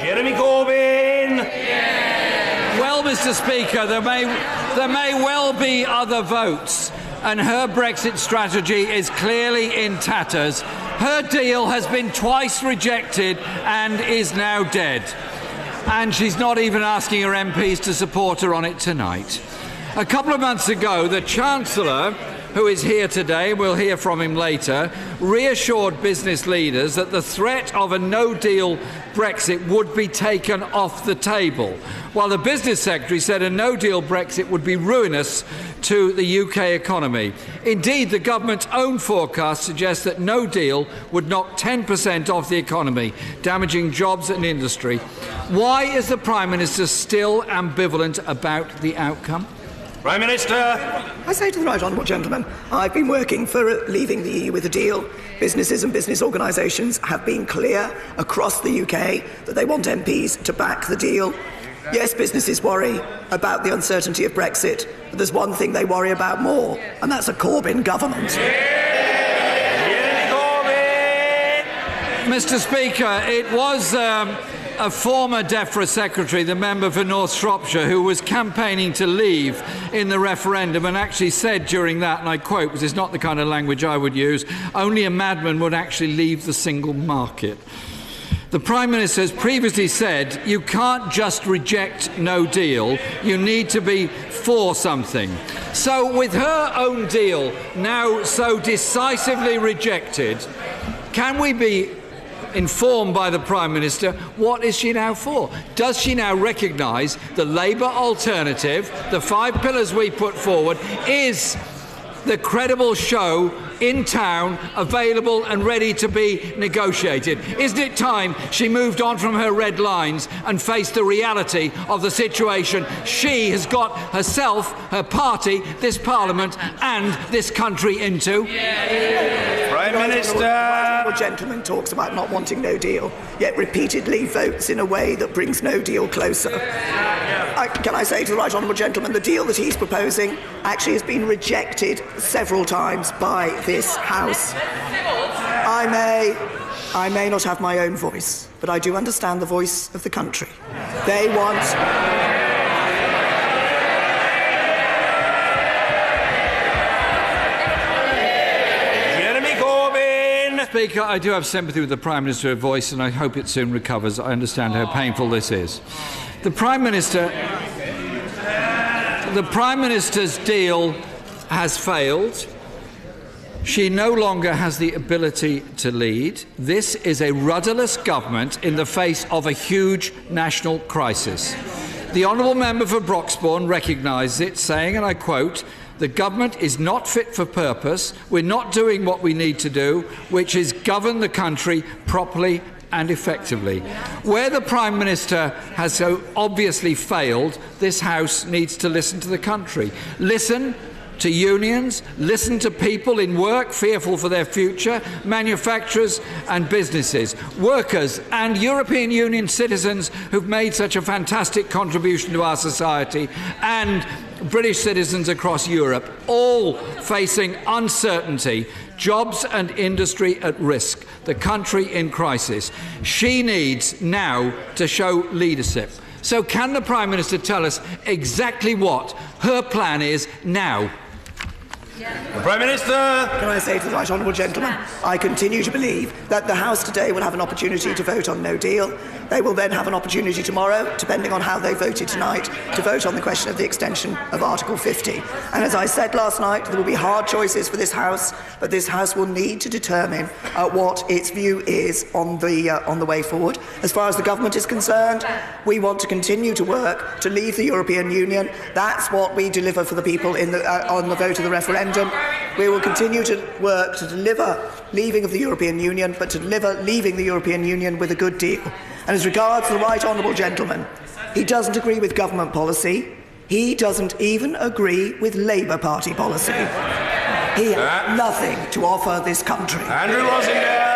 Jeremy Corbyn. Well, Mr. Speaker, there may well be other votes, and her Brexit strategy is clearly in tatters. Her deal has been twice rejected and is now dead. And she's not even asking her MPs to support her on it tonight. A couple of months ago, the Chancellor, who is here today, we'll hear from him later, reassured business leaders that the threat of a no-deal Brexit would be taken off the table, while the Business Secretary said a no-deal Brexit would be ruinous to the UK economy. Indeed, the government's own forecast suggests that no deal would knock 10% off the economy, damaging jobs and industry. Why is the Prime Minister still ambivalent about the outcome? Prime Minister. I say to the right honourable gentleman, I've been working for leaving the EU with a deal. Businesses and business organisations have been clear across the UK that they want MPs to back the deal. Yes, businesses worry about the uncertainty of Brexit, but there's one thing they worry about more, and that's a Corbyn government. Mr. Speaker, it was a former DEFRA secretary, the member for North Shropshire, who was campaigning to leave in the referendum and actually said during that, and I quote, because it's not the kind of language I would use, only a madman would actually leave the single market. The Prime Minister has previously said you can't just reject no deal, you need to be for something. So with her own deal now so decisively rejected, can we be informed by the Prime Minister what is she now for? Does she now recognise the Labour alternative, the 5 pillars we put forward, is the credible show in town, available and ready to be negotiated? Isn't it time she moved on from her red lines and faced the reality of the situation she has got herself, her party, this Parliament and this country into? Prime Minister. The gentleman talks about not wanting no deal, yet repeatedly votes in a way that brings no deal closer. Can I say to the right honourable gentleman, the deal that he's proposing actually has been rejected several times by this House. I may not have my own voice, but I do understand the voice of the country. They want... Speaker, I do have sympathy with the Prime Minister's voice, and I hope it soon recovers. I understand how painful this is. The Prime Minister's deal has failed. She no longer has the ability to lead. This is a rudderless government in the face of a huge national crisis. The honourable member for Broxbourne recognised it, saying, and I quote, "The government is not fit for purpose. We're not doing what we need to do, which is govern the country properly and effectively." Where the Prime Minister has so obviously failed, this House needs to listen to the country. Listen to unions, listen to people in work fearful for their future, manufacturers and businesses, workers and European Union citizens who've made such a fantastic contribution to our society, and British citizens across Europe, all facing uncertainty, jobs and industry at risk, the country in crisis. She needs now to show leadership. So can the Prime Minister tell us exactly what her plan is now? The Prime Minister. Can I say to the right honourable gentleman, I continue to believe that the House today will have an opportunity to vote on no deal. They will then have an opportunity tomorrow, depending on how they voted tonight, to vote on the question of the extension of Article 50. And as I said last night, there will be hard choices for this House, but this House will need to determine what its view is on the way forward. As far as the government is concerned, we want to continue to work to leave the European Union. That's what we deliver for the people on the vote of the referendum. We will continue to work to deliver leaving of the European Union, but to deliver leaving the European Union with a good deal. And as regards the right honourable gentleman, he doesn't agree with government policy. He doesn't even agree with Labour Party policy. He has nothing to offer this country. Andrew Rosinger.